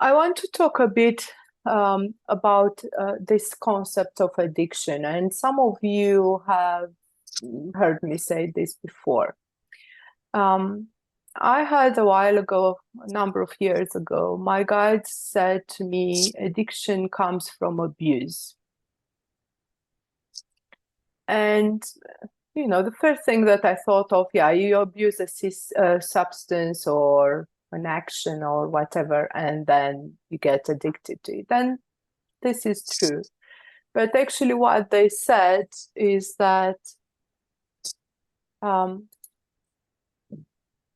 I want to talk a bit about this concept of addiction, and some of you have heard me say this before. I heard a while ago, a number of years ago, my guide said to me, addiction comes from abuse. And, you know, the first thing that I thought of, yeah, you abuse a substance or an action or whatever, and then you get addicted to it. And this is true. But actually what they said is that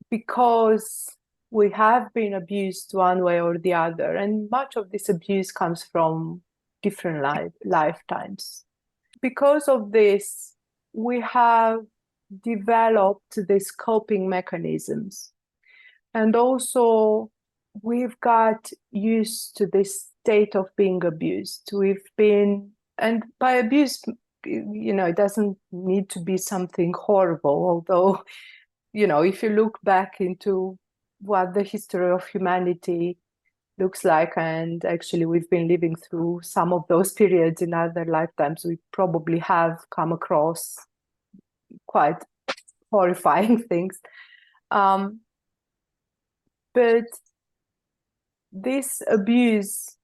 because we have been abused one way or the other, and much of this abuse comes from different lifetimes. Because of this, we have developed these coping mechanisms. And also, we've got used to this state of being abused. And by abuse, you know, it doesn't need to be something horrible, although, you know, if you look back into what the history of humanity looks like, and actually we've been living through some of those periods in other lifetimes, we probably have come across quite horrifying things. But this abuse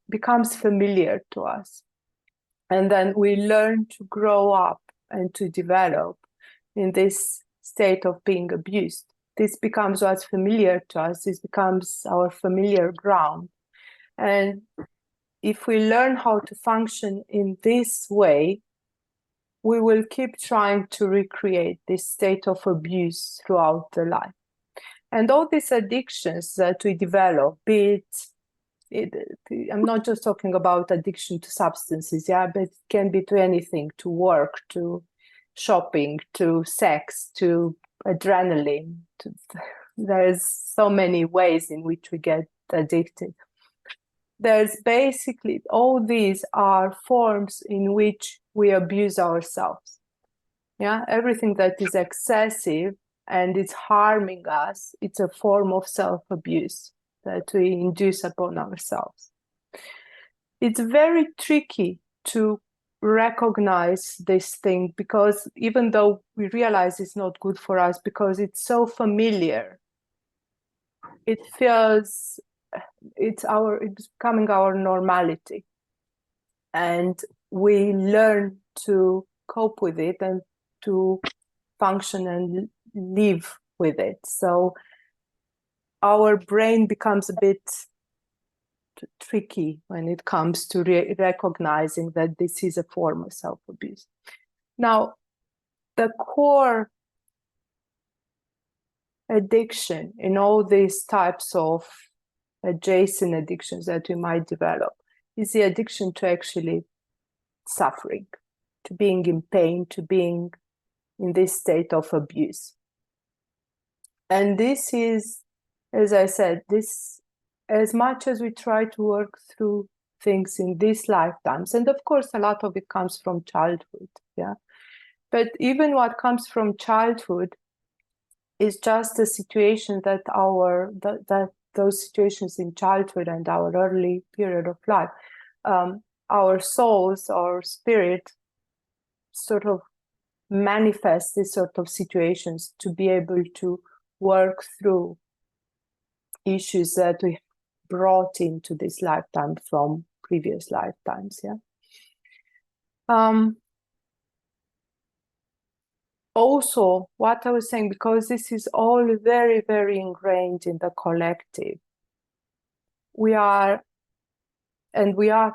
becomes familiar to us. And then we learn to grow up and to develop in this state of being abused. This becomes what's familiar to us. This becomes our familiar ground. And if we learn how to function in this way, we will keep trying to recreate this state of abuse throughout the life. And all these addictions that we develop, I'm not just talking about addiction to substances, yeah, but it can be to anything, to work, to shopping, to sex, to adrenaline. There's so many ways in which we get addicted. There's basically, all these are forms in which we abuse ourselves. Yeah, everything that is excessive and it's harming us, it's a form of self-abuse that we induce upon ourselves. It's very tricky to recognize this thing, because even though we realize it's not good for us because it's so familiar, it feels it's becoming our normality, and we learn to cope with it and to function and live with it. So our brain becomes a bit tricky when it comes to recognizing that this is a form of self-abuse. Now, the core addiction in all these types of adjacent addictions that we might develop is the addiction to actually suffering, to being in pain, to being in this state of abuse. And this is, as I said, this, as much as we try to work through things in these lifetimes, and of course a lot of it comes from childhood, yeah, but even what comes from childhood is just a situation that those situations in childhood and our early period of life, our souls, our spirit sort of manifest these sort of situations to be able to work through issues that we brought into this lifetime from previous lifetimes. Yeah. Also, what I was saying, because this is all very, very ingrained in the collective, we are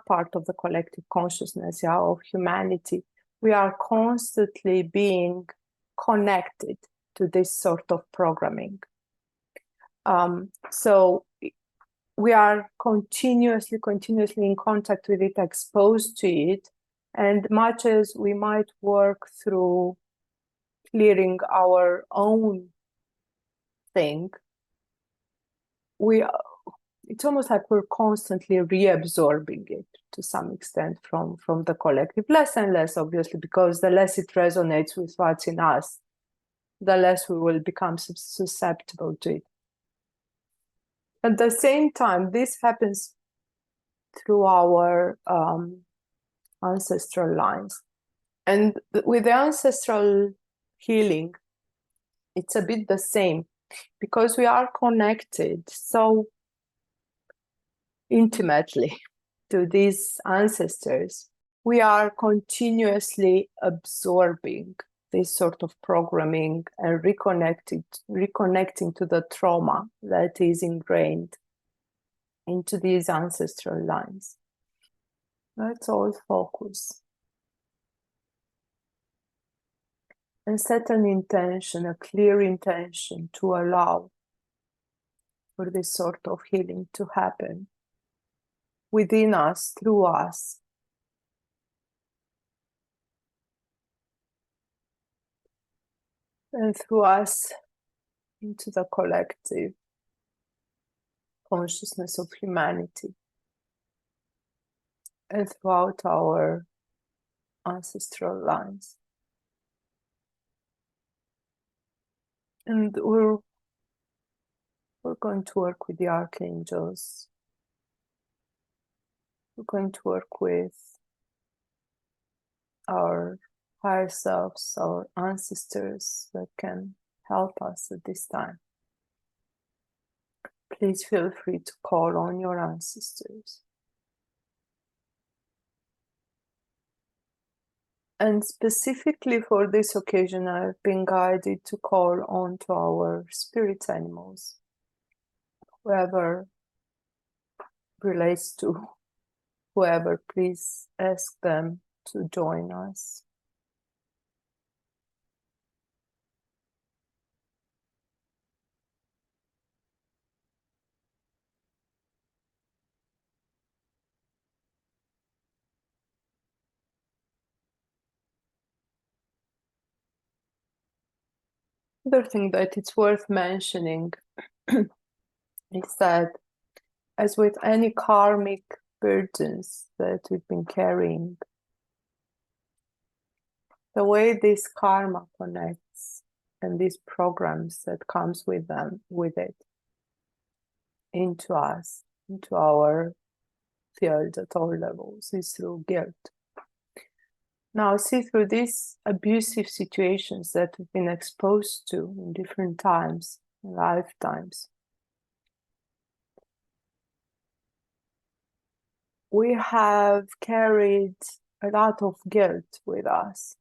part of the collective consciousness, yeah, of humanity. We are constantly being connected to this sort of programming. So we are continuously in contact with it, exposed to it, and much as we might work through clearing our own thing, it's almost like we're constantly reabsorbing it to some extent from the collective, less and less, obviously, because the less it resonates with what's in us, the less we will become susceptible to it. At the same time, this happens through our ancestral lines. And with the ancestral healing, it's a bit the same, because we are connected so intimately to these ancestors. We are continuously absorbing this sort of programming and reconnecting to the trauma that is ingrained into these ancestral lines. Let's all focus and set an intention, a clear intention, to allow for this sort of healing to happen within us, through us. And through us into the collective consciousness of humanity, and throughout our ancestral lines. And we're going to work with the archangels. We're going to work with our higher selves, our ancestors that can help us at this time. Please feel free to call on your ancestors. And specifically for this occasion, I've been guided to call on to our spirit animals, whoever relates to whoever, please ask them to join us. Another thing that it's worth mentioning is that, as with any karmic burdens that we've been carrying, the way this karma connects and these programs that comes with it, into us, into our field at all levels, is through guilt. Now, see, through these abusive situations that we've been exposed to in different times, lifetimes, we have carried a lot of guilt with us.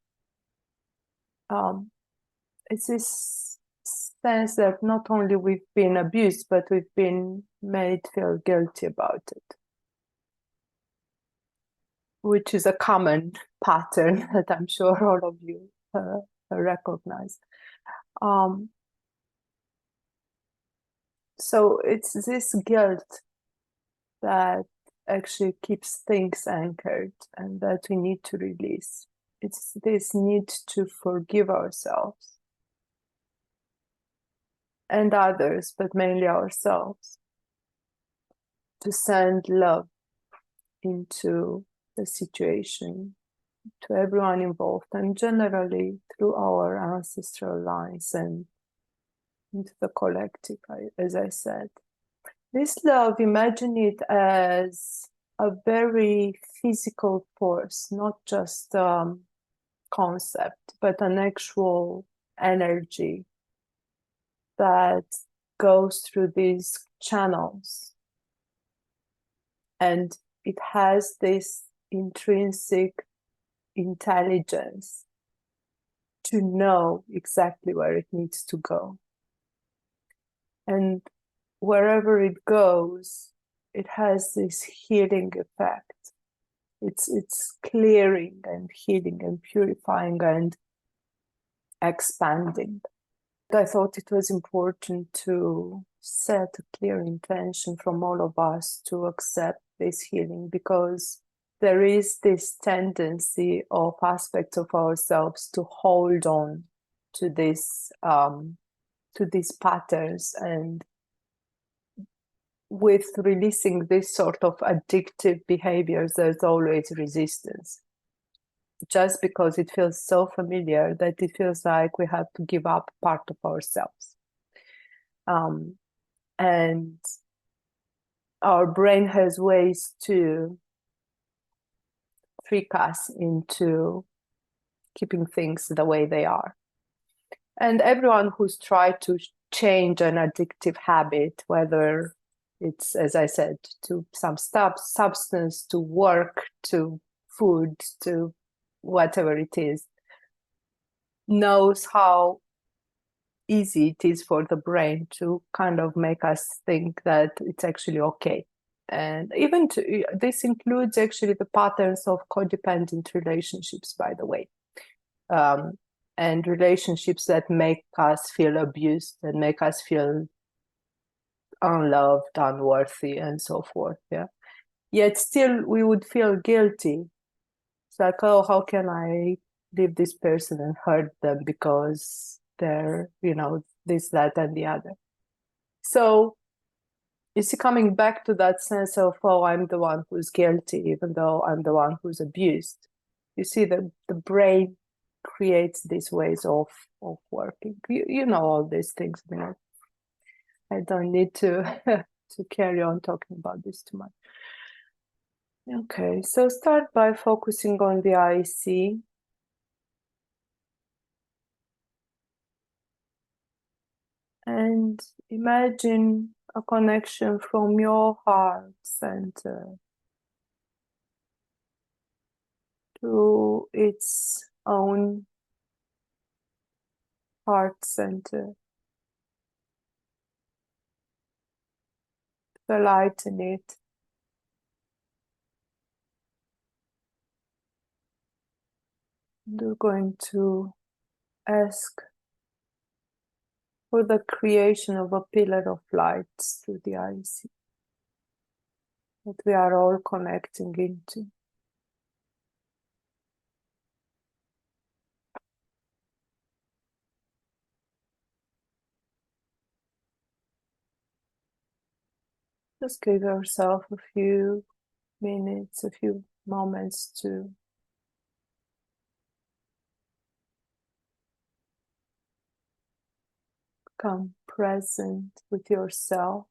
It's this sense that not only we've been abused, but we've been made feel guilty about it, which is a common pattern that I'm sure all of you recognize. So it's this guilt that actually keeps things anchored and that we need to release. It's this need to forgive ourselves and others, but mainly ourselves, to send love into the situation, to everyone involved, and generally through our ancestral lines and into the collective, as I said. This love, imagine it as a very physical force, not just concept, but an actual energy that goes through these channels. And it has this intrinsic intelligence to know exactly where it needs to go. And wherever it goes, it has this healing effect. It's clearing and healing and purifying and expanding. I thought it was important to set a clear intention from all of us to accept this healing, because there is this tendency of aspects of ourselves to hold on to this to these patterns, and with releasing this sort of addictive behaviors, there's always resistance, just because it feels so familiar that it feels like we have to give up part of ourselves. And our brain has ways to trick us into keeping things the way they are. And everyone who's tried to change an addictive habit, whether it's, as I said, to some substance, to work, to food, to whatever it is, knows how easy it is for the brain to kind of make us think that it's actually okay. And even this includes actually the patterns of codependent relationships, by the way, and relationships that make us feel abused, that make us feel unloved, unworthy, and so forth. Yeah. Yet still we would feel guilty. It's like, oh, how can I leave this person and hurt them because they're, this, that, and the other. So you see, coming back to that sense of, oh, I'm the one who's guilty, even though I'm the one who's abused. You see, the brain creates these ways of working. You know all these things. I don't need to to carry on talking about this too much. Okay, so start by focusing on the IC. And imagine a connection from your heart center to its own heart center. The light in it. We're going to ask for the creation of a pillar of light through the IC that we are all connecting into. Just give yourself a few minutes, a few moments to become present with yourself.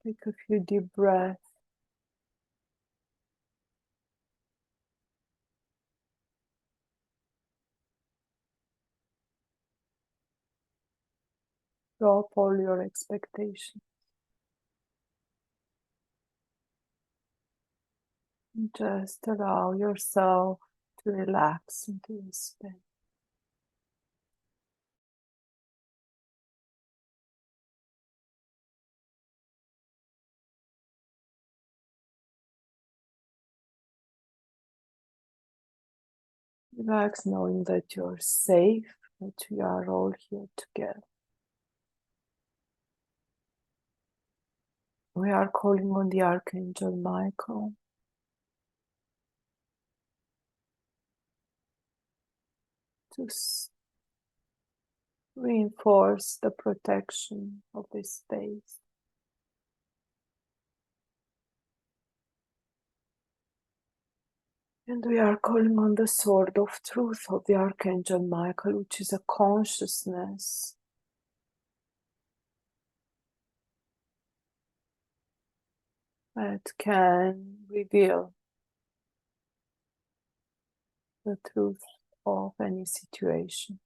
Take a few deep breaths. Drop all your expectations. Just allow yourself to relax into this space. Relax knowing that you're safe, that we are all here together. We are calling on the Archangel Michael to reinforce the protection of this space. And we are calling on the sword of truth of the Archangel Michael, which is a consciousness that can reveal the truth of any situation.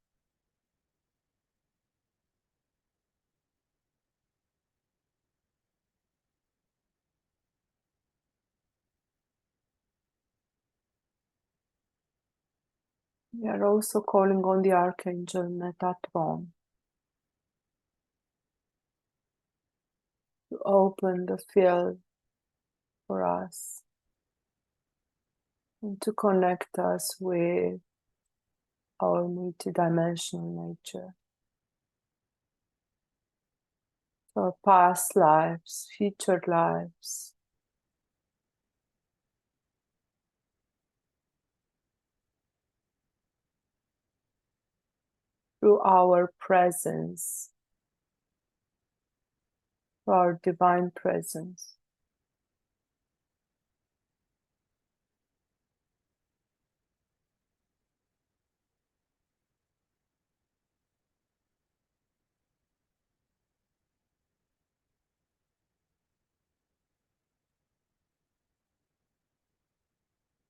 We are also calling on the Archangel Metatron to open the field for us and to connect us with our multidimensional nature, our past lives, future lives, through our presence, through our divine presence.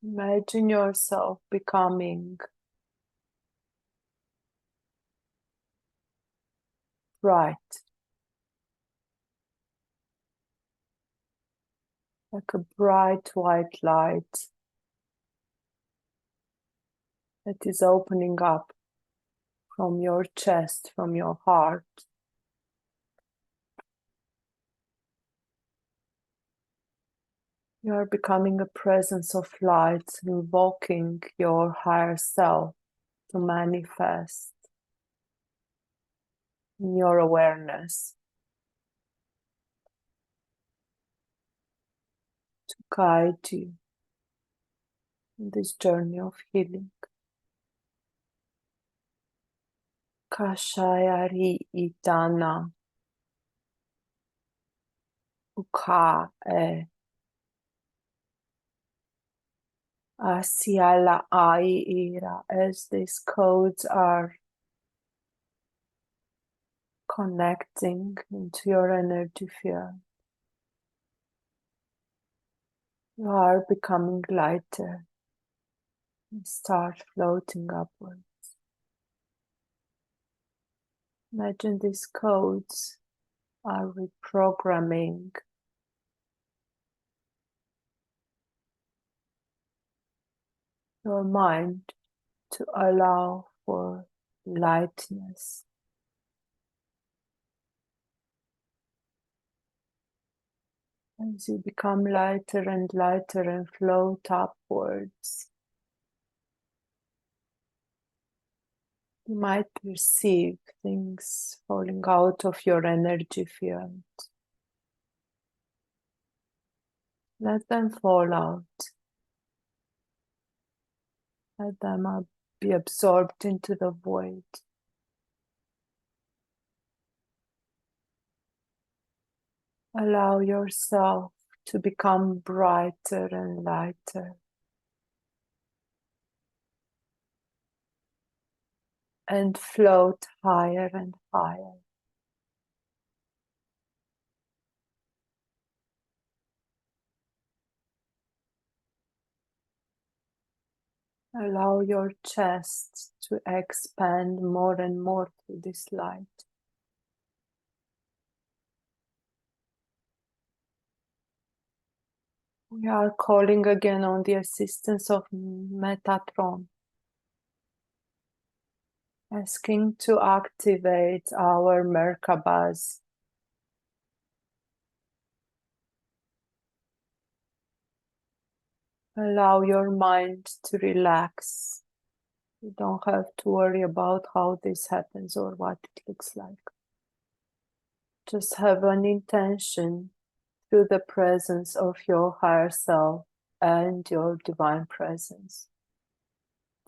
Imagine yourself becoming bright, like a bright white light that is opening up from your chest, from your heart. You are becoming a presence of light, invoking your higher self to manifest in your awareness, to guide you in this journey of healing. Kashayari itana uka e asiala ai ira, as these codes are connecting into your energy field. You are becoming lighter and start floating upwards. Imagine these codes are reprogramming your mind to allow for lightness. As you become lighter and lighter and float upwards, you might perceive things falling out of your energy field. Let them fall out. Let them be absorbed into the void. Allow yourself to become brighter and lighter, and float higher and higher. Allow your chest to expand more and more through this light. We are calling again on the assistance of Metatron, asking to activate our Merkabas. Allow your mind to relax. You don't have to worry about how this happens or what it looks like. Just have an intention through the presence of your higher self and your divine presence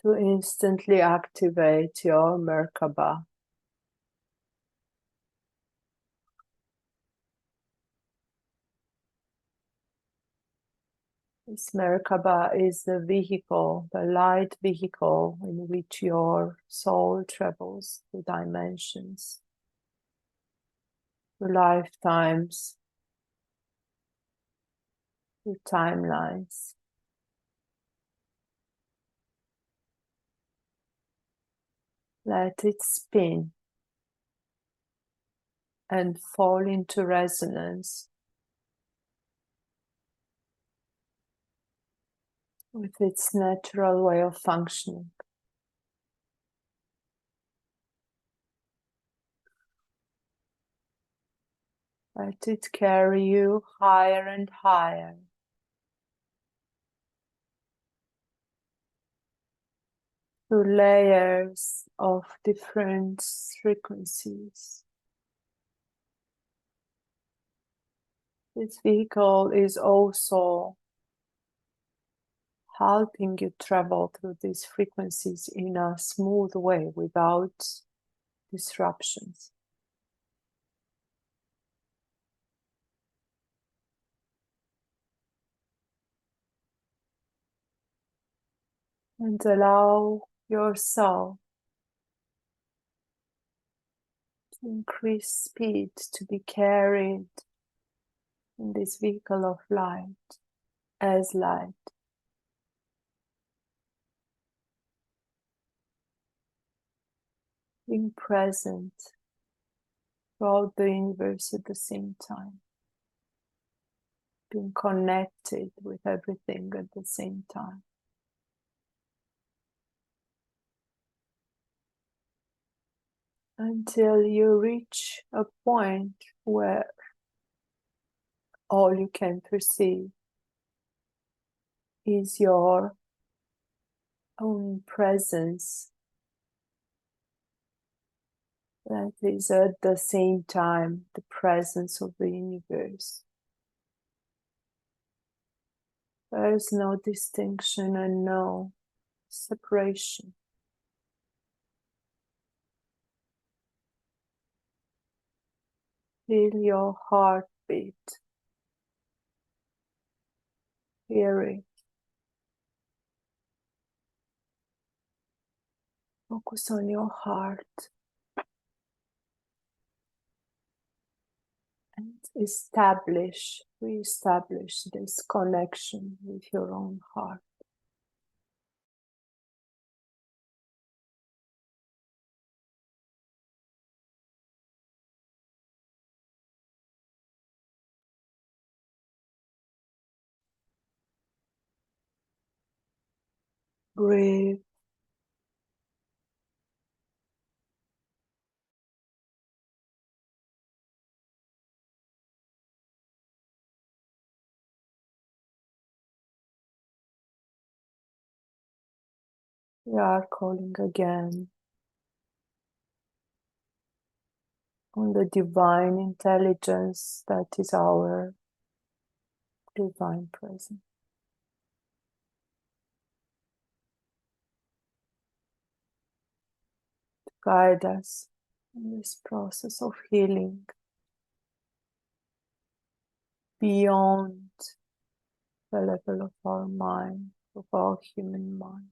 to instantly activate your Merkaba. This Merkaba is the vehicle, the light vehicle in which your soul travels through dimensions, through lifetimes, through timelines. Let it spin and fall into resonance with its natural way of functioning. Let it carry you higher and higher, through layers of different frequencies. This vehicle is also helping you travel through these frequencies in a smooth way without disruptions. And allow yourself to increase speed, to be carried in this vehicle of light, as light. being present throughout the universe at the same time, being connected with everything at the same time. Until you reach a point where all you can perceive is your own presence that is at the same time the presence of the universe. There is no distinction and no separation. Feel your heartbeat. Hear it. Focus on your heart and reestablish this connection with your own heart. Breathe. We are calling again on the divine intelligence that is our divine presence. To guide us in this process of healing beyond the level of our mind, of our human mind.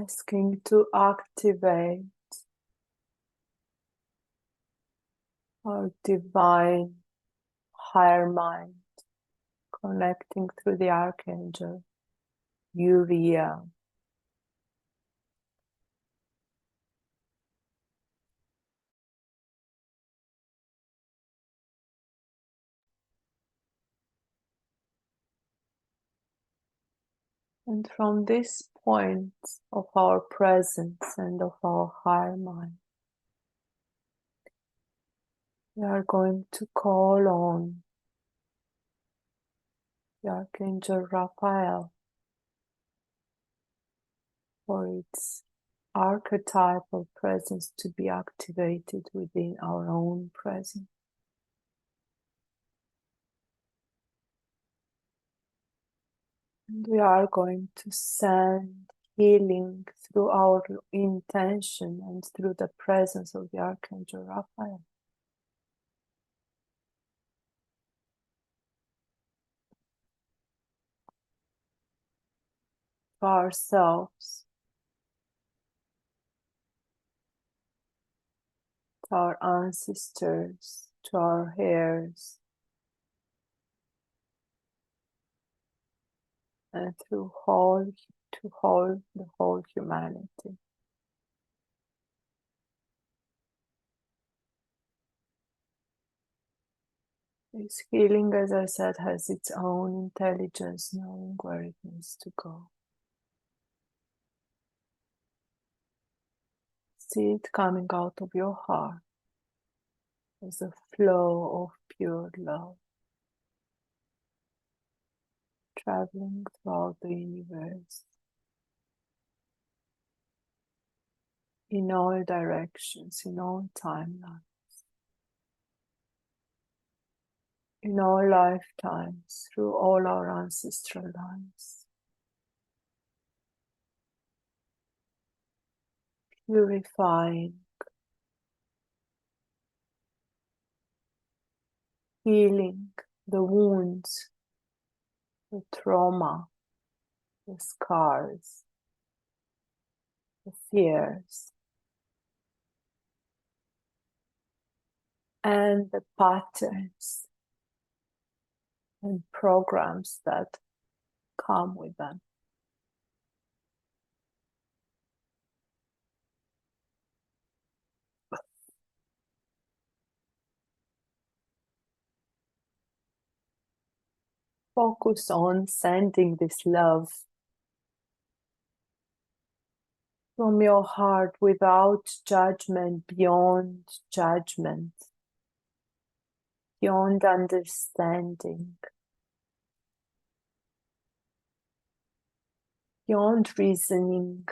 Asking to activate our divine higher mind, connecting through the archangel Uriel. And from this point of our presence and of our higher mind, we are going to call on the Archangel Raphael for its archetypal presence to be activated within our own presence. And we are going to send healing through our intention and through the presence of the Archangel Raphael. To ourselves, to our ancestors, to our heirs, and the whole humanity. This healing, as I said, has its own intelligence, knowing where it needs to go. See it coming out of your heart as a flow of pure love, traveling throughout the universe in all directions, in all timelines, in all lifetimes, through all our ancestral lines, purifying, healing the wounds, the trauma, the scars, the fears, and the patterns and programs that come with them. focus on sending this love from your heart without judgment, beyond judgment, beyond understanding, beyond reasoning,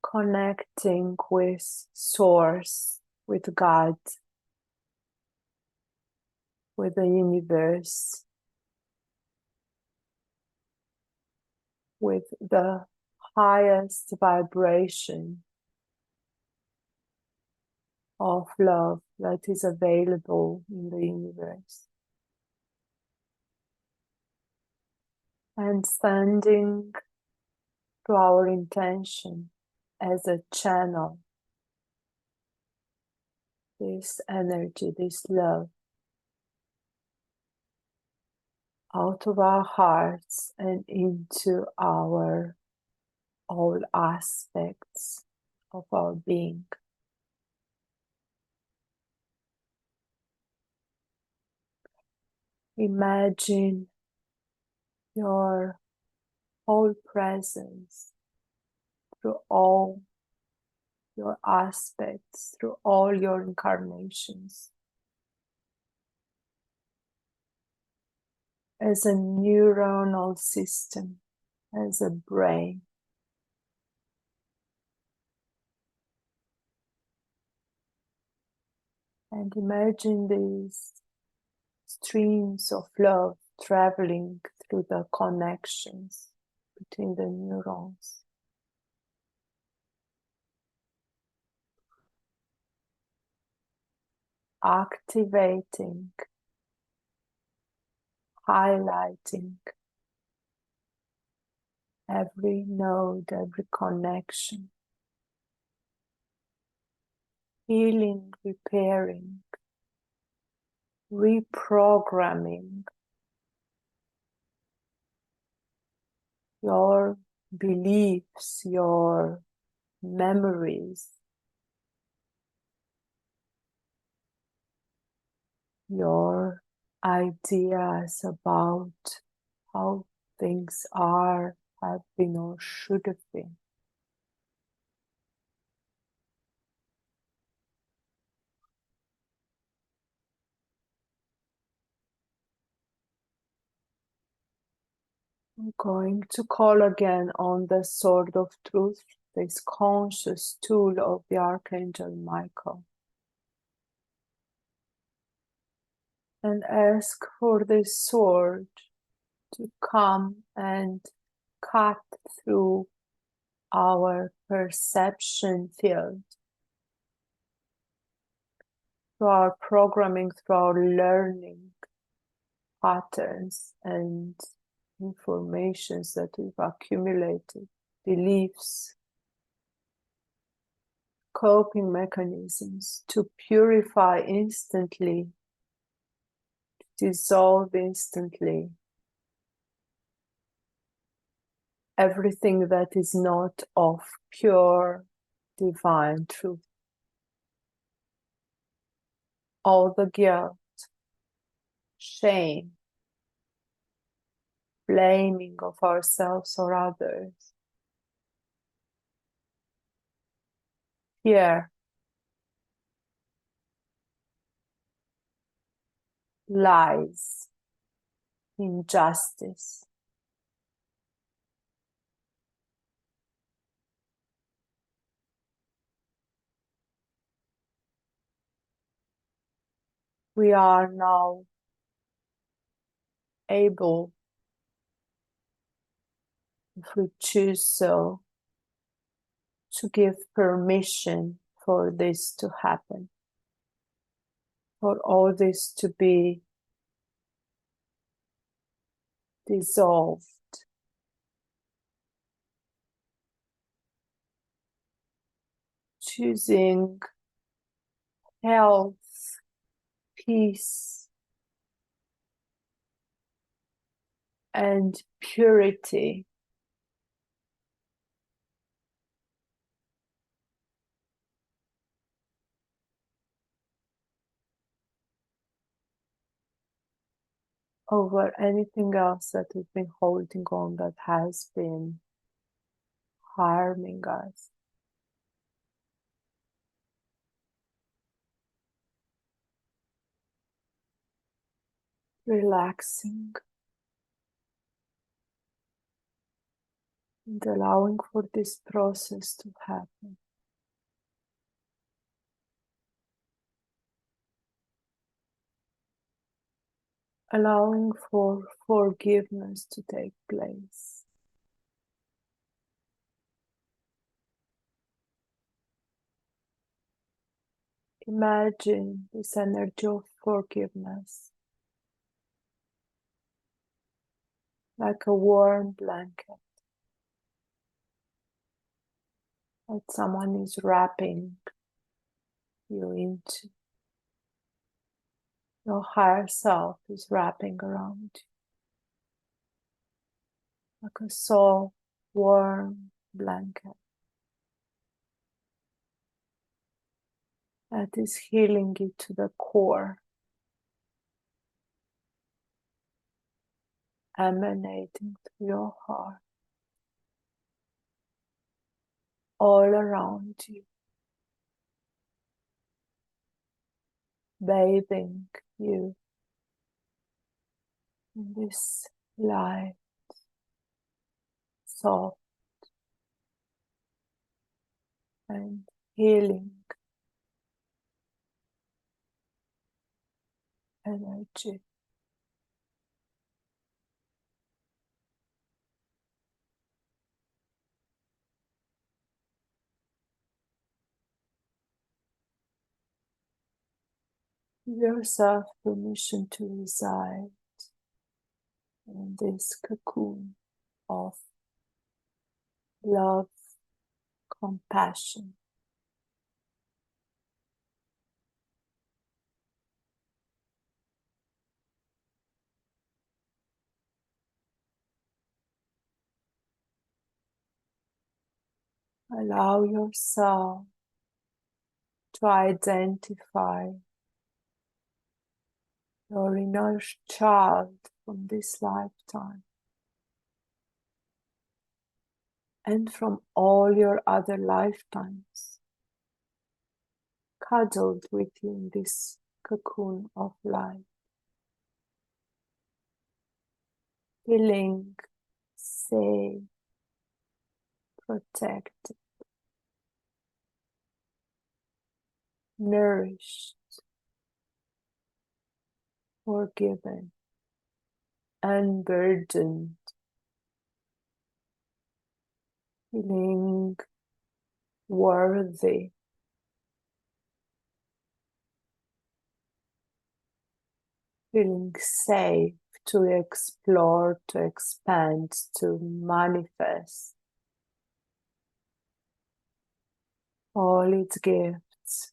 connecting with Source, with God, with the universe, with the highest vibration of love that is available in the universe. And standing to our intention as a channel, this energy, this love, out of our hearts and into our all aspects of our being. Imagine your whole presence through all your aspects, through all your incarnations, as a neuronal system, as a brain. And imagine these streams of love traveling through the connections between the neurons. Activating, highlighting every node, every connection, healing, repairing, reprogramming your beliefs, your memories, your ideas about how things are, have been, or should have been. I'm going to call again on the Sword of Truth, this conscious tool of the Archangel Michael, and ask for this sword to come and cut through our perception field, through our programming, through our learning patterns and informations that we've accumulated, beliefs, coping mechanisms, to purify instantly, dissolve instantly everything that is not of pure divine truth. All the guilt, shame, blaming of ourselves or others, fear, lies, injustice. We are now able, if we choose so, to give permission for this to happen, for all this to be dissolved, choosing health, peace, and purity. over anything else that we've been holding on that has been harming us. Relaxing and allowing for this process to happen. Allowing for forgiveness to take place. Imagine this energy of forgiveness like a warm blanket that someone is wrapping you into. Your higher self is wrapping around you like a soft, warm blanket that is healing you to the core, emanating through your heart, all around you, bathing you in this light, soft and healing energy. Give yourself permission to reside in this cocoon of love, compassion. Allow yourself to identify your inner child from this lifetime and from all your other lifetimes, cuddled with you in this cocoon of light, feeling safe, protected, nourished, forgiven, unburdened, feeling worthy, feeling safe to explore, to expand, to manifest all its gifts,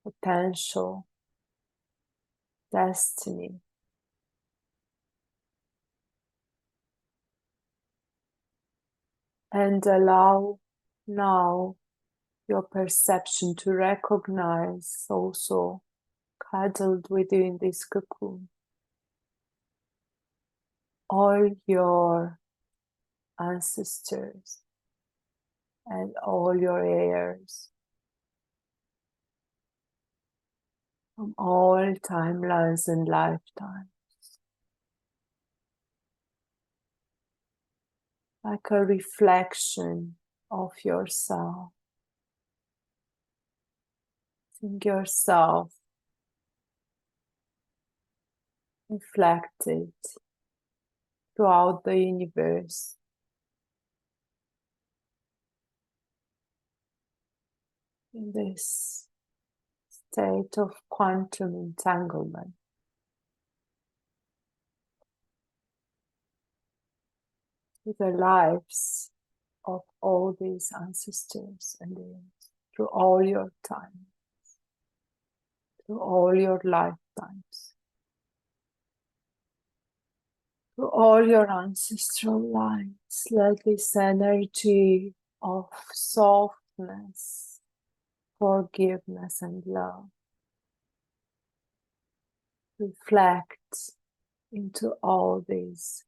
potential, destiny. And allow now your perception to recognize also cuddled with you in this cocoon all your ancestors and all your heirs from all timelines and lifetimes, like a reflection of yourself. Seeing yourself reflected throughout the universe, in this state of quantum entanglement. With the lives of all these ancestors and heirs, through all your time, through all your lifetimes, through all your ancestral lines. Let this energy of softness, forgiveness, and love reflect into all these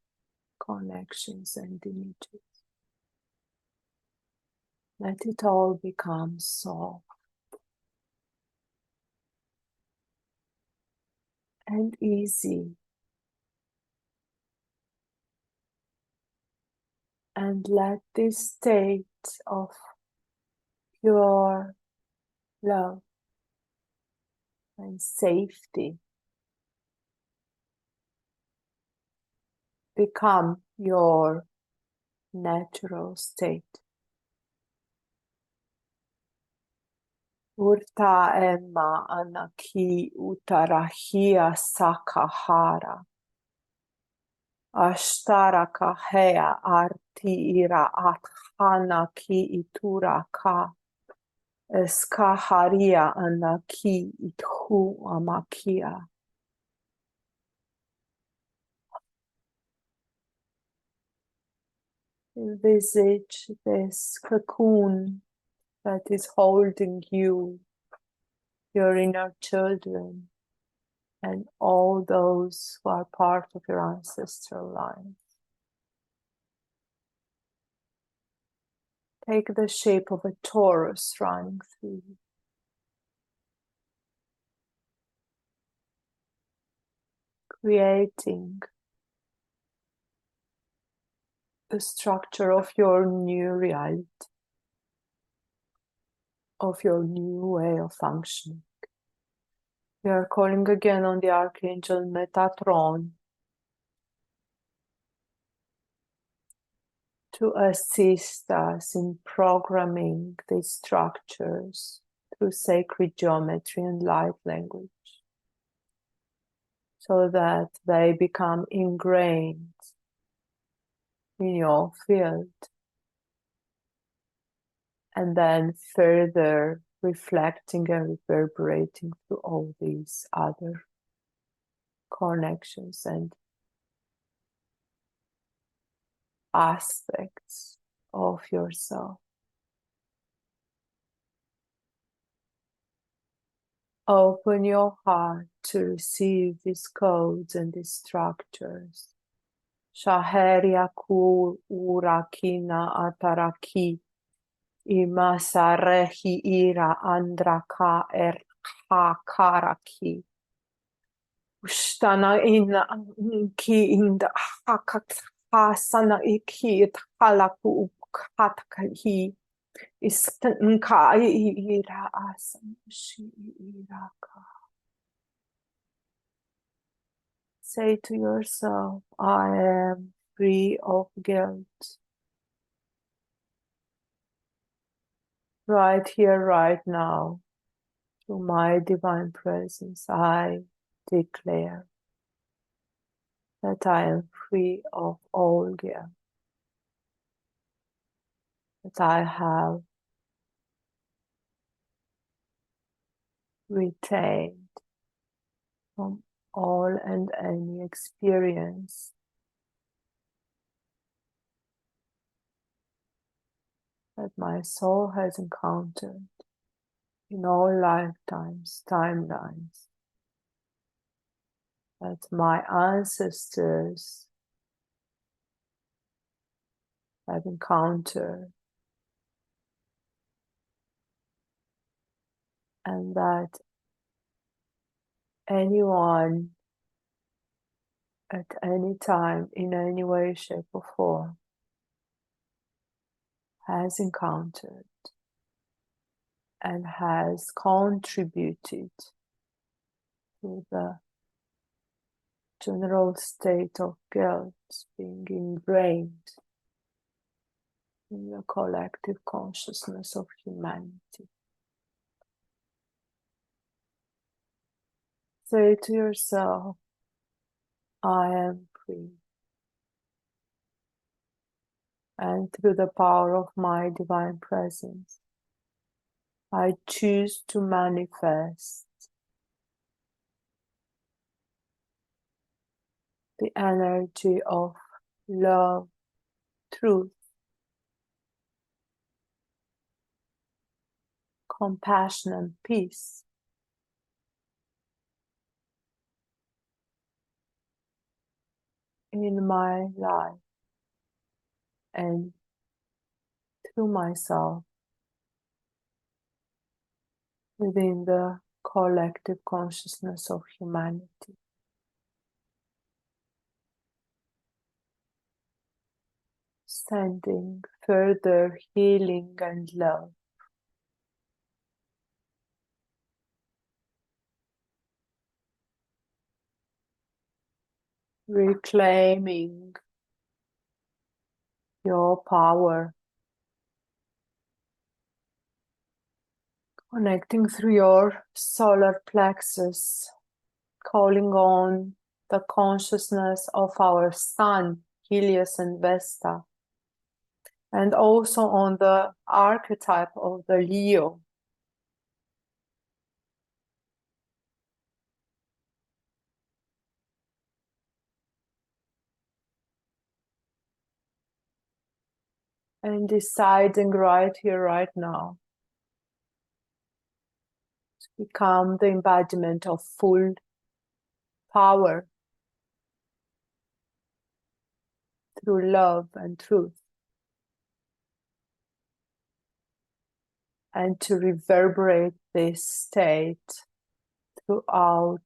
connections and images. Let it all become soft and easy, and let this state of pure love and safety become your natural state. Urta emma anaki utarahia sakahara. Ashtaraka hea arti ira athana ki itura ka. Eskaharia anaki ithu amakia. Envisage this cocoon that is holding you, your inner children, and all those who are part of your ancestral line. Take the shape of a torus running through you. Creating the structure of your new reality, of your new way of functioning. We are calling again on the Archangel Metatron to assist us in programming these structures through sacred geometry and light language, so that they become ingrained in your field, and then further reflecting and reverberating through all these other connections and aspects of yourself. Open your heart to receive these codes and these structures. Shaheria ku urakina ataraki imasarehi ira andraka karaki. Ushtana ina ki inda hakasana iki halaku ukatakahi. Istanka ira asamshi iraka. Say to yourself, I am free of guilt. Right here, right now, through my divine presence, I declare that I am free of all guilt. That I have retained from all and any experience that my soul has encountered in all lifetimes, timelines, that my ancestors have encountered, and that anyone at any time, in any way, shape, or form, has encountered and has contributed to the general state of guilt being ingrained in the collective consciousness of humanity. Say to yourself, I am free. And through the power of my divine presence, I choose to manifest the energy of love, truth, compassion, and peace in my life and through myself within the collective consciousness of humanity. Sending further healing and love. Reclaiming your power. Connecting through your solar plexus. Calling on the consciousness of our sun, Helios and Vesta. And also on the archetype of the Leo. And deciding right here, right now, to become the embodiment of full power through love and truth. And to reverberate this state throughout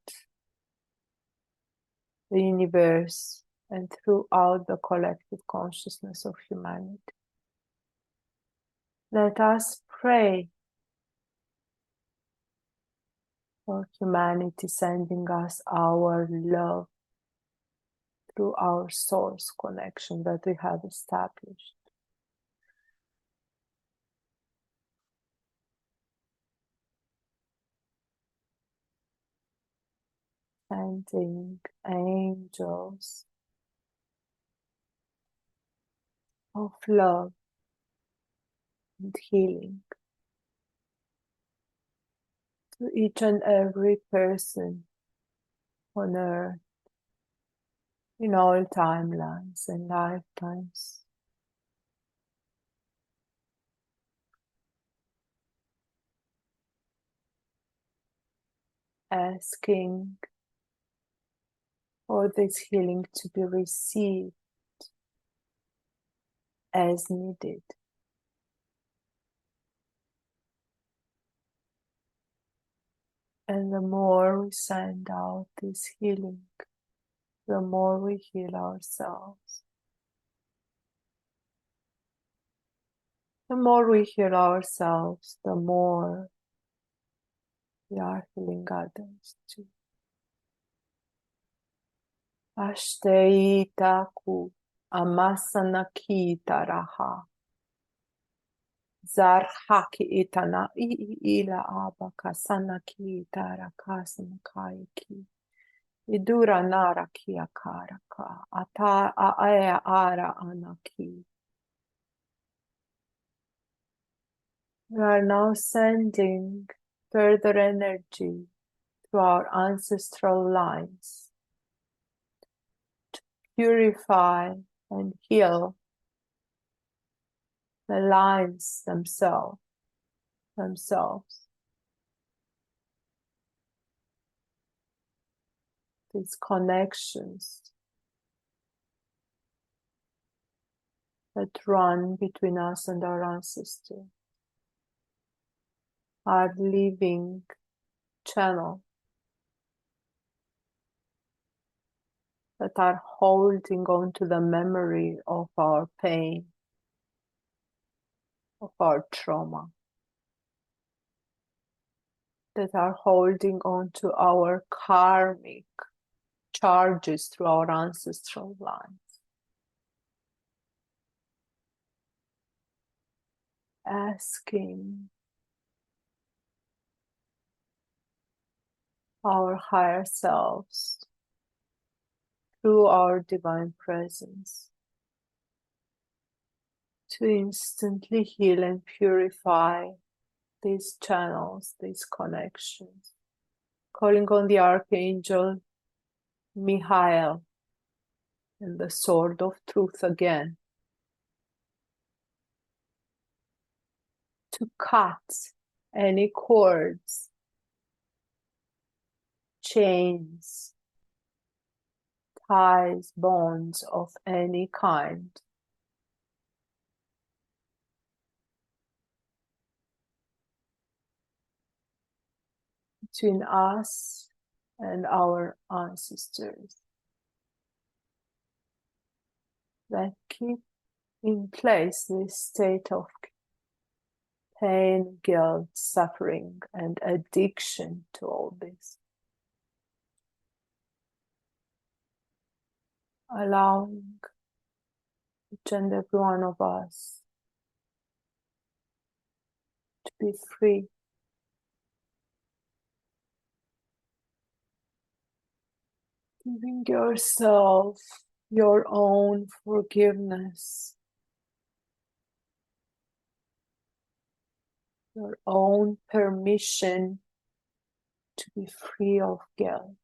the universe and throughout the collective consciousness of humanity. Let us pray for humanity sending us our love through our source connection that we have established. Sending angels of love and healing to each and every person on earth in all timelines and lifetimes. Asking for this healing to be received as needed. And the more we send out this healing, the more we heal ourselves. The more we heal ourselves, the more we are healing others too. Ashteita ku amasana kita raha. Zarhaki itana ila abakasana ki tarakasana kaiki. Idura nara kia karaka. Ata aaya ara anaki. We are now sending further energy to our ancestral lines to purify and heal the lines themselves. These connections that run between us and our ancestors. Our living channel that are holding on to the memory of our pain, of our trauma, that are holding on to our karmic charges through our ancestral lines. Asking our higher selves through our divine presence to instantly heal and purify these channels, these connections. Calling on the Archangel Michael and the Sword of Truth again to cut any cords, chains, ties, bonds of any kind between us and our ancestors that keep in place this state of pain, guilt, suffering, and addiction to all this. Allowing each and every one of us to be free, giving yourself your own forgiveness, your own permission to be free of guilt,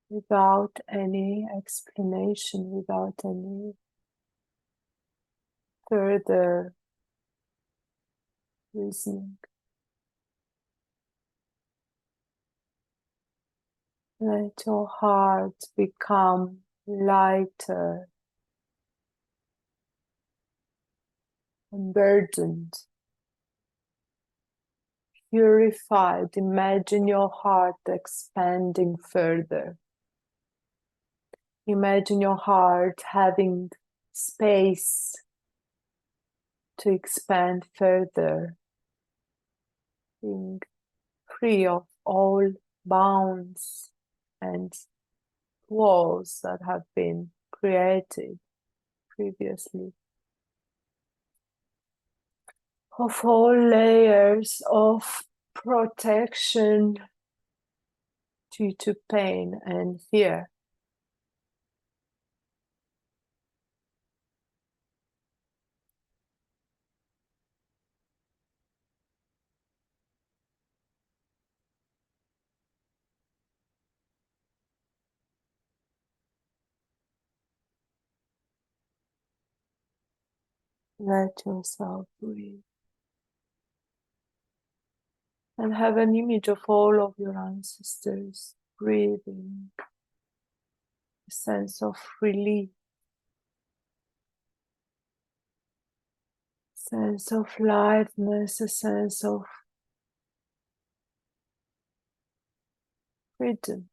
without any explanation, without any further reasoning. Let your heart become lighter, unburdened, purified. Imagine your heart expanding further. Imagine your heart having space to expand further, being free of all bounds and walls that have been created previously, of all layers of protection due to pain and fear. Let yourself breathe and have an image of all of your ancestors breathing, a sense of relief, sense of lightness, a sense of freedom.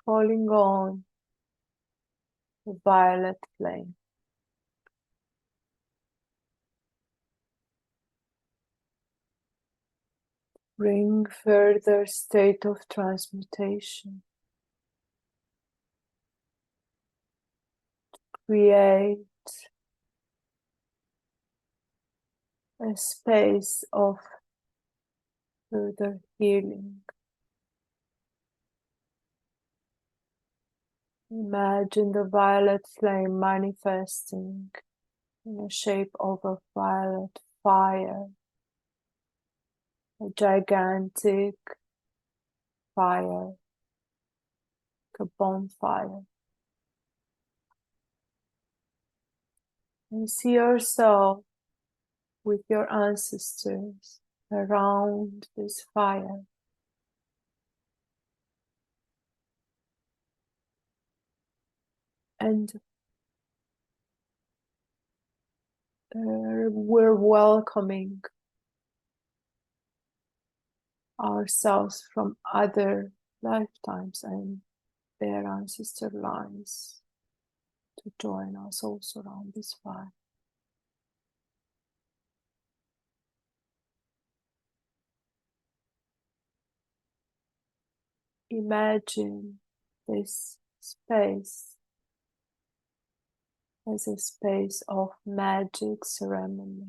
Calling on the violet flame. Bring further state of transmutation. Create a space of further healing. Imagine the violet flame manifesting in the shape of a violet fire, a gigantic fire, a bonfire. And see yourself with your ancestors around this fire. And we're welcoming ourselves from other lifetimes and their ancestor lines to join us also around this fire. Imagine this space as a space of magic ceremony.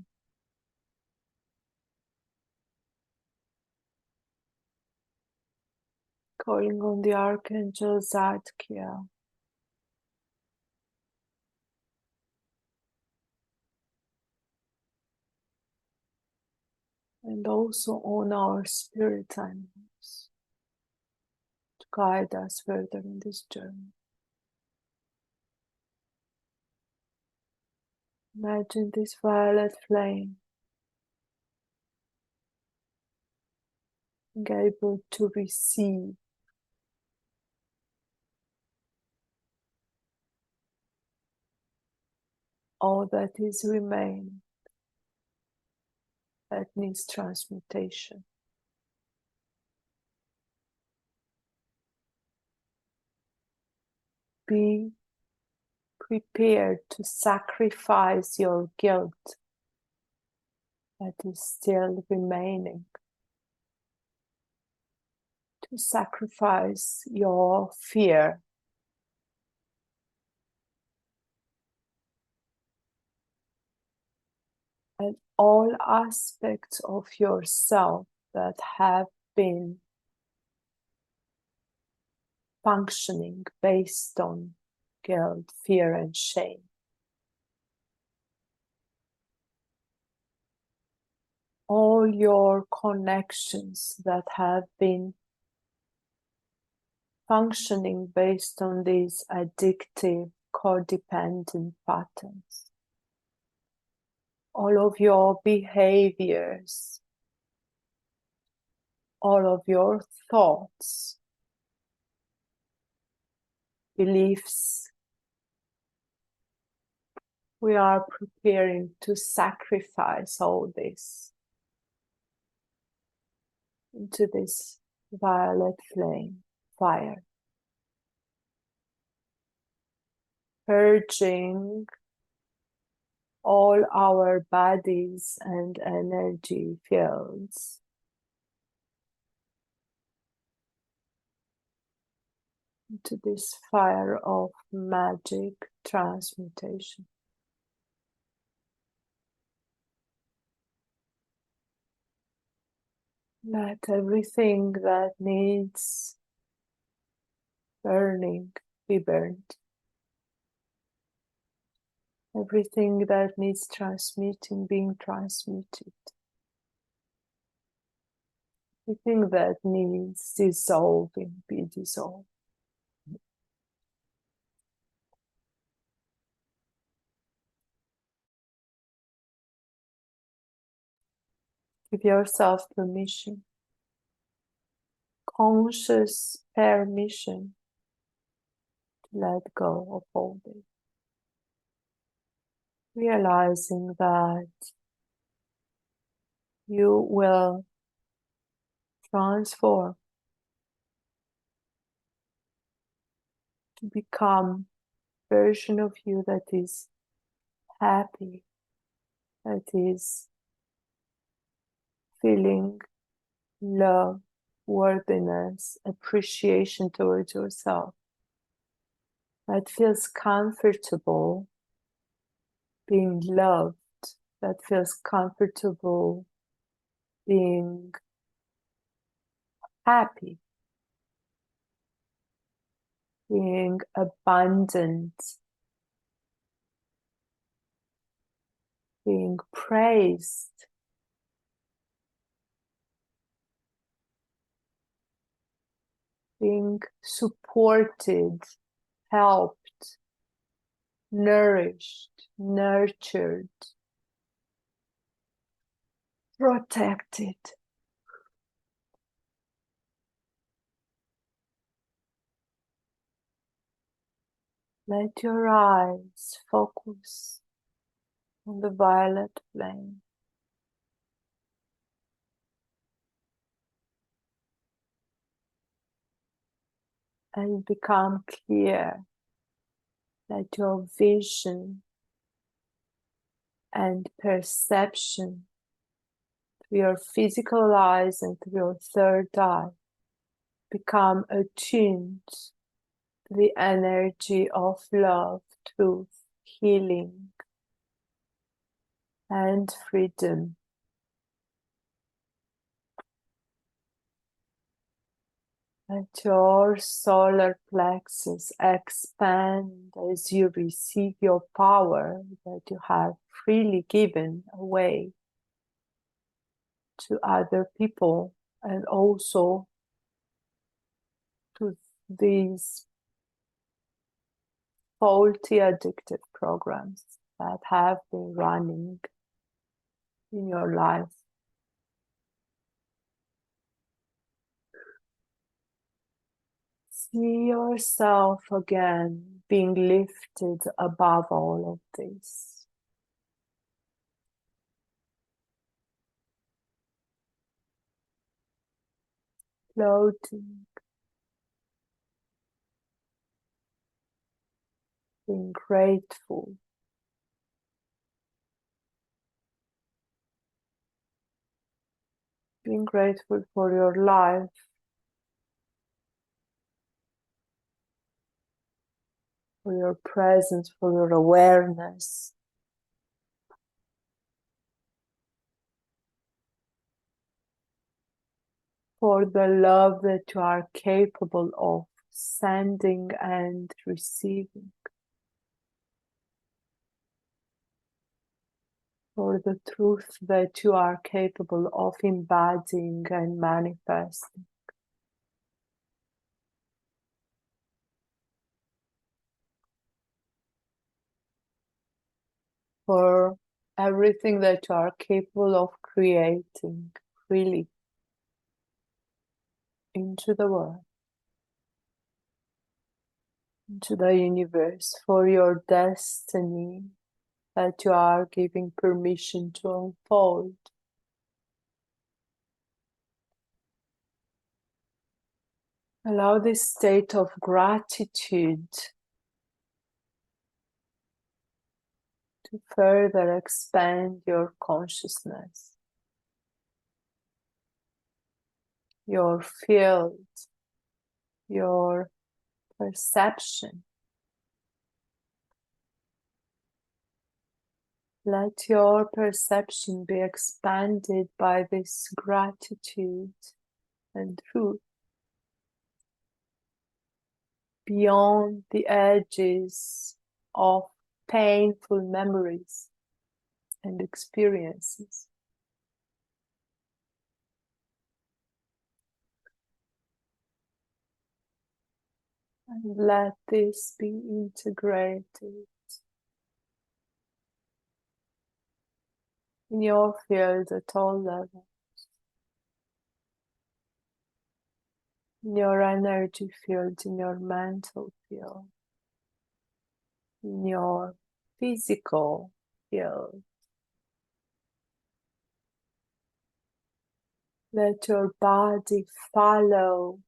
Calling on the Archangel Zadkiel, and also on our spirit animals to guide us further in this journey. Imagine this violet flame being able to receive all that is remaining that needs transmutation. Be prepared to sacrifice your guilt that is still remaining, to sacrifice your fear, and all aspects of yourself that have been functioning based on guilt, fear, and shame. All your connections that have been functioning based on these addictive, codependent patterns. All of your behaviors, all of your thoughts, beliefs. We are preparing to sacrifice all this into this violet flame, fire, purging all our bodies and energy fields into this fire of magic transmutation. Let everything that needs burning be burned. Everything that needs transmuting being transmuted. Everything that needs dissolving be dissolved. Give yourself permission, conscious permission to let go of all this. Realizing that you will transform to become a version of you that is happy, that is feeling love, worthiness, appreciation towards yourself, that feels comfortable being loved, that feels comfortable being happy, being abundant, being praised, being supported, helped, nourished, nurtured, protected. Let your eyes focus on the violet flame. And become clear. Let your vision and perception through your physical eyes and through your third eye become attuned to the energy of love, truth, healing, and freedom. Let your solar plexus expand as you receive your power that you have freely given away. to other people, and also to these faulty addictive programs that have been running in your life. See yourself again being lifted above all of this. Floating, being grateful. Being grateful for your life, for your presence, for your awareness. For the love that you are capable of sending and receiving. For the truth that you are capable of embodying and manifesting. For everything that you are capable of creating, really, into the world, into the universe, for your destiny that you are giving permission to unfold. Allow this state of gratitude to further expand your consciousness, your field, your perception. Let your perception be expanded by this gratitude and truth beyond the edges of painful memories and experiences. And let this be integrated in your field at all levels, in your energy field, in your mental field, in your physical field. Let your body follow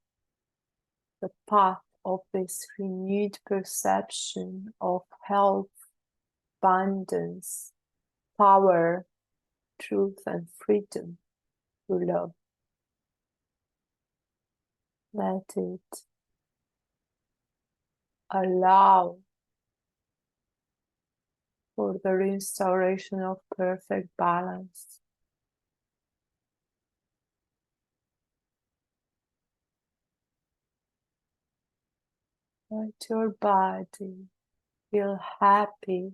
the path of this renewed perception of health, abundance, power, truth, and freedom through love. Let it allow for the restoration of perfect balance. Let your body feel happy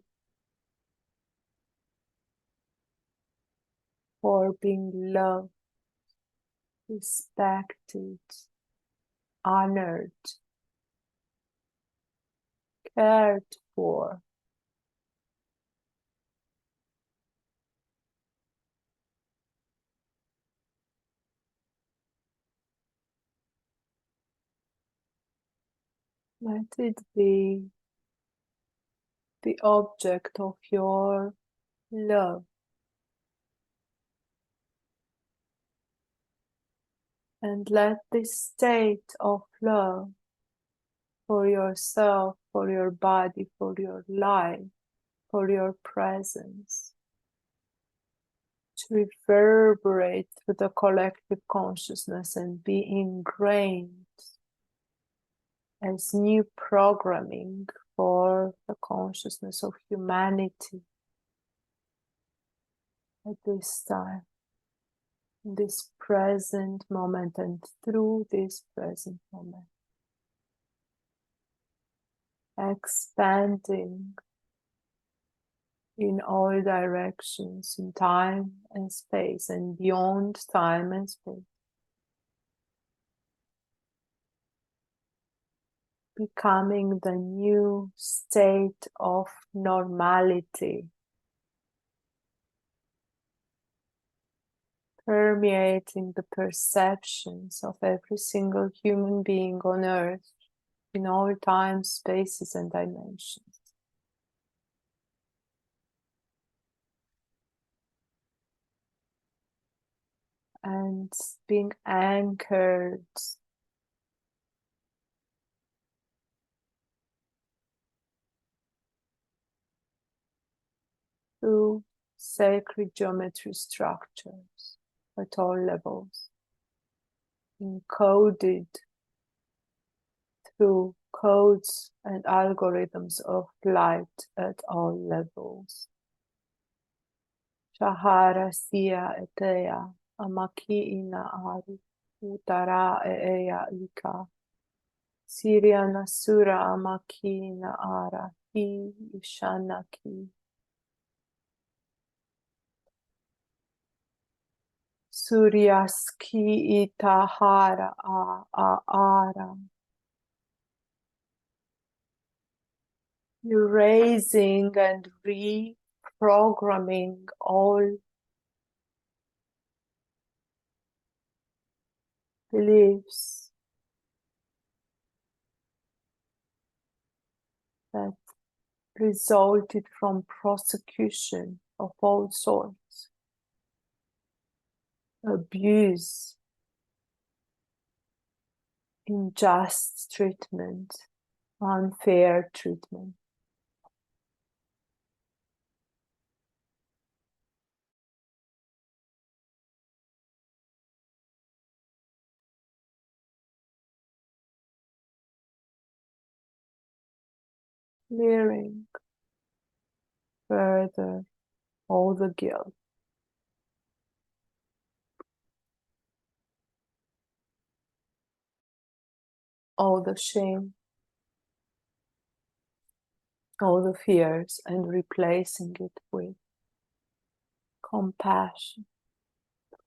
for being loved, respected, honored, cared for. Let it be the object of your love. And let this state of love for yourself, for your body, for your life, for your presence, to reverberate through the collective consciousness and be ingrained as new programming for the consciousness of humanity at this time, in this present moment, and through this present moment. Expanding in all directions, in time and space, and beyond time and space. Becoming the new state of normality, permeating the perceptions of every single human being on earth in all time, spaces, and dimensions. And being anchored through sacred geometry structures at all levels, encoded through codes and algorithms of light at all levels. Shahara Sia Etea Amaki Ina Ari Utara Eea Ika Siria Nasura Amaki Ina Ara Hi Ishanaki Suryaski Itahara A Ara. Erasing and reprogramming all beliefs that resulted from prosecution of all sorts, abuse, unjust treatment, unfair treatment. Clearing further all the guilt, all the shame, all the fears, and replacing it with compassion,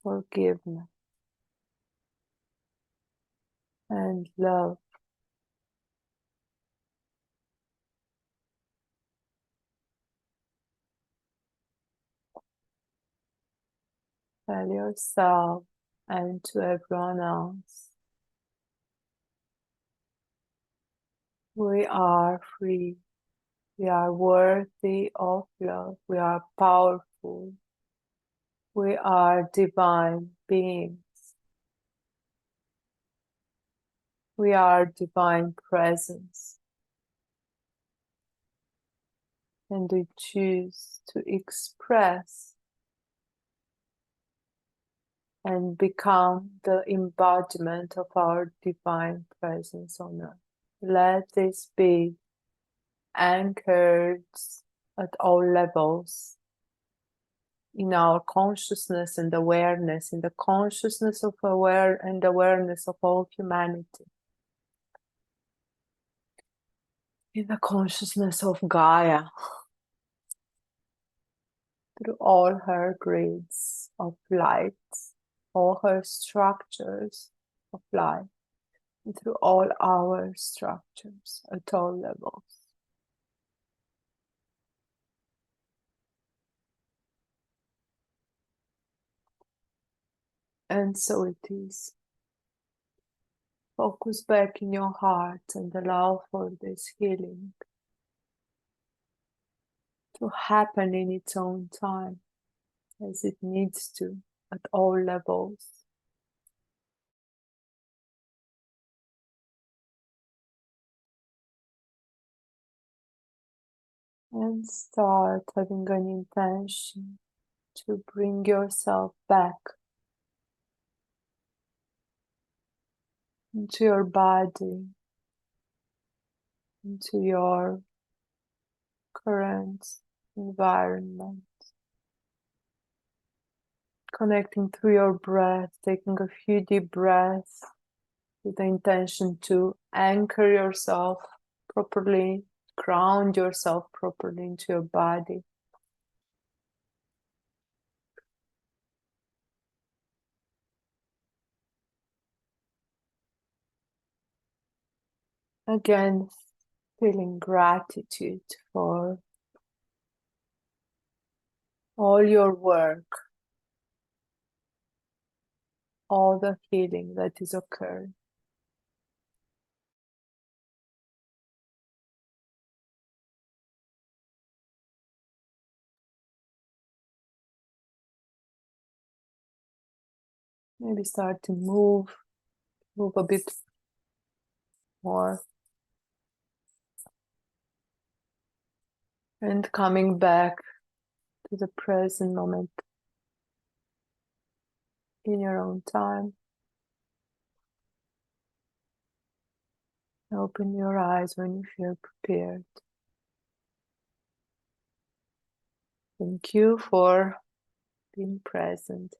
forgiveness, and love. Tell yourself and to everyone else, we are free, we are worthy of love, we are powerful, we are divine beings, we are divine presence, and we choose to express and become the embodiment of our divine presence on earth. Let this be anchored at all levels in our consciousness and awareness, in the consciousness of awareness of all humanity, in the consciousness of Gaia, through all her grids of light, all her structures of light, and through all our structures at all levels. And so it is. Focus back in your heart and allow for this healing to happen in its own time, as it needs to, at all levels. And start having an intention to bring yourself back into your body, into your current environment. Connecting through your breath, taking a few deep breaths with the intention to anchor yourself properly, ground yourself properly into your body. Again, feeling gratitude for all your work, all the healing that is occurring. Maybe start to move a bit more. And coming back to the present moment in your own time. Open your eyes when you feel prepared. Thank you for being present.